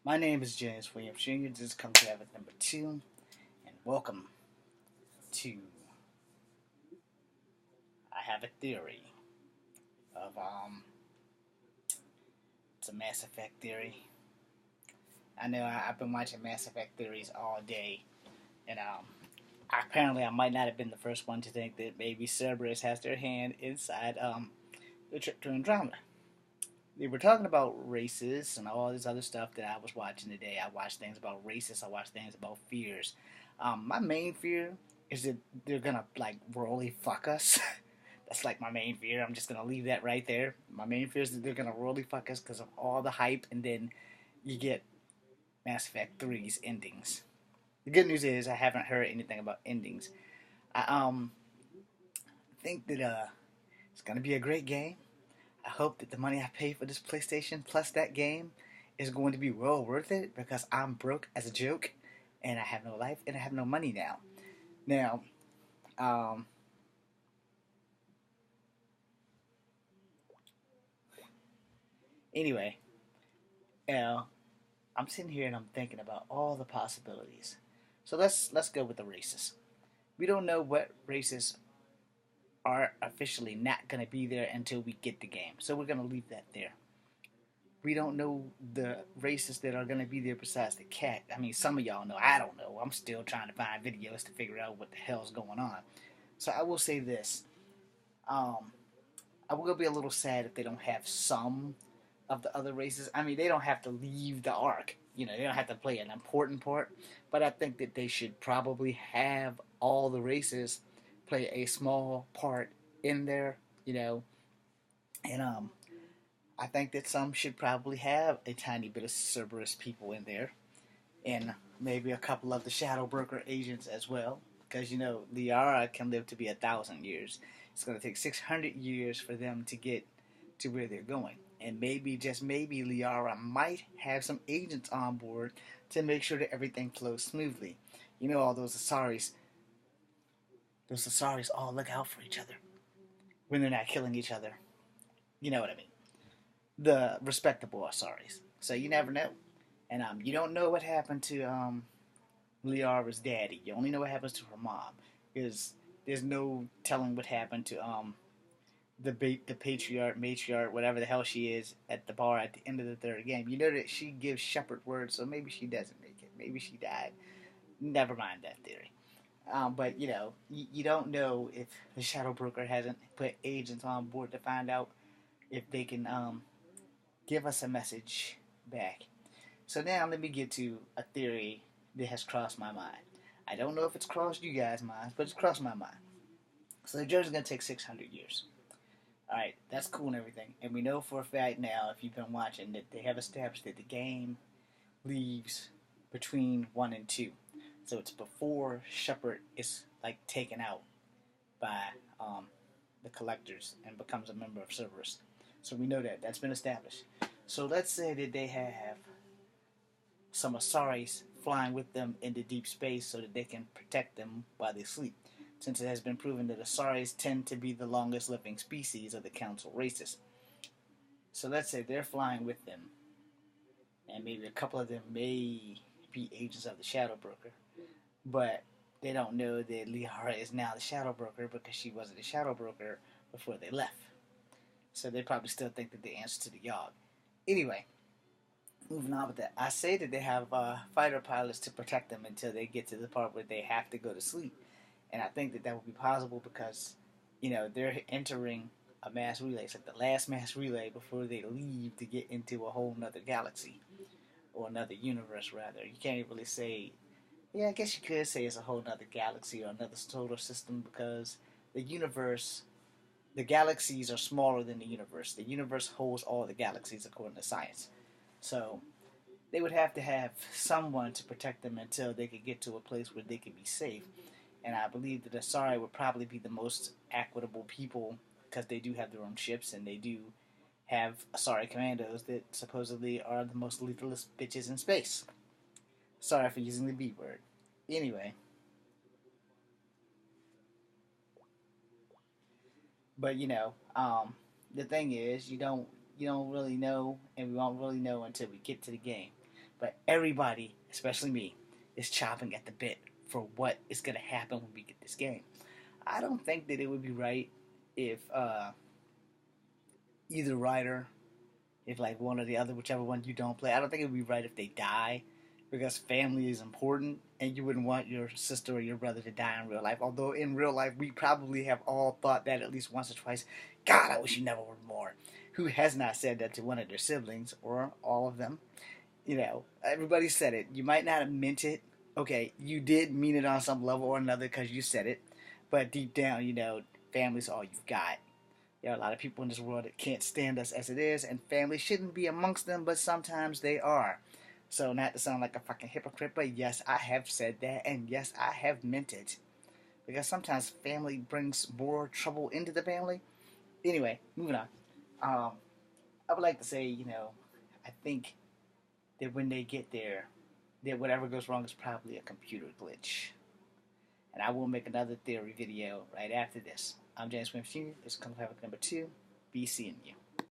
My name is James Williams Jr. This is Come to Habit number 2, and welcome to I Have a Theory of it's a Mass Effect theory. I know I've been watching Mass Effect theories all day, and apparently I might not have been the first one to think that maybe Cerberus has their hand inside the trip to Andromeda. They were talking about races and all this other stuff that I was watching today. I watched things about races. I watched things about fears. My main fear is that they're gonna like royally fuck us. That's like my main fear. I'm just gonna leave that right there. My main fear is that they're gonna royally fuck us because of all the hype, and then you get Mass Effect 3's endings. The good news is I haven't heard anything about endings. I think that it's gonna be a great game. I hope that the money I pay for this PlayStation plus that game is going to be well worth it because I'm broke as a joke and I have no life and I have no money now. Now, um, anyway, uh, I'm sitting here and I'm thinking about all the possibilities. So let's go with the races. We don't know what races are officially not going to be there until we get the game. So we're going to leave that there. We don't know the races that are going to be there besides the cat. I mean, some of y'all know. I don't know. I'm still trying to find videos to figure out what the hell's going on. So I will say this. Um, I will be a little sad if they don't have some of the other races. I mean, they don't have to leave the arc. You know, they don't have to play an important part. But I think that they should probably have all the races play a small part in there. You know, and I think that some should probably have a tiny bit of Cerberus people in there, and maybe a couple of the Shadow Broker agents as well, because you know Liara can live to be 1,000 years. It's going to take 600 years for them to get to where they're going, and maybe just maybe Liara might have some agents on board to make sure that everything flows smoothly. You know, all those Asaris all look out for each other when they're not killing each other. You know what I mean? The respectable Asaris. So you never know. And you don't know what happened to Liara's daddy. You only know what happens to her mom, because there's no telling what happened to the patriarch, matriarch, whatever the hell she is at the bar at the end of the third game. You know that she gives Shepard words, so maybe she doesn't make it. Maybe she died. Never mind that theory. But you know, you don't know if the Shadow Broker hasn't put agents on board to find out if they can give us a message back. So now let me get to a theory that has crossed my mind. I don't know if it's crossed you guys' minds, but it's crossed my mind. So the journey's gonna take 600 years. All right, that's cool and everything. And we know for a fact now, if you've been watching, that they have established that the game leaves between 1 and 2. So it's before Shepard is like taken out by the collectors and becomes a member of Cerberus. So we know that that's been established. So let's say that they have some Asaris flying with them into deep space so that they can protect them while they sleep, since it has been proven that Asaris tend to be the longest living species of the Council races. So let's say they're flying with them, and maybe a couple of them may be agents of the Shadow Broker, but they don't know that Liara is now the Shadow Broker because she wasn't the Shadow Broker before they left. So they probably still think that they answer to the Yogg. Anyway, moving on with that, I say that they have fighter pilots to protect them until they get to the part where they have to go to sleep, and I think that that would be possible because, you know, they're entering a mass relay. It's like the last mass relay before they leave to get into a whole nother galaxy or another universe. Rather, you can't really say. Yeah, I guess you could say it's a whole nother galaxy or another solar system because the universe, the galaxies are smaller than the universe. The universe holds all the galaxies according to science. So they would have to have someone to protect them until they could get to a place where they could be safe. And I believe that the Asari would probably be the most equitable people because they do have their own ships and they do have Asari commandos that supposedly are the most lethalist bitches in space. Sorry for using the B word. Anyway, but you know, the thing is, you don't really know, and we won't really know until we get to the game. But everybody, especially me, is chomping at the bit for what is going to happen when we get this game. I don't think that it would be right if either writer, if like one or the other, whichever one you don't play, I don't think it would be right if they die, because family is important and you wouldn't want your sister or your brother to die in real life. Although in real life we probably have all thought that at least once or twice. God, I wish you never were born. Who has not said that to one of their siblings or all of them? You know, everybody said it. You might not have meant it. Okay, you did mean it on some level or another because you said it. But deep down, you know, family's all you've got. There are a lot of people in this world that can't stand us as it is, and family shouldn't be amongst them, but sometimes they are. So, not to sound like a fucking hypocrite, but yes, I have said that, and yes, I have meant it. Because sometimes family brings more trouble into the family. Anyway, moving on. Um, I would like to say, you know, I think that when they get there, that whatever goes wrong is probably a computer glitch. And I will make another theory video right after this. I'm James Williams Jr. This is Kung Fu number 2. Be seeing you.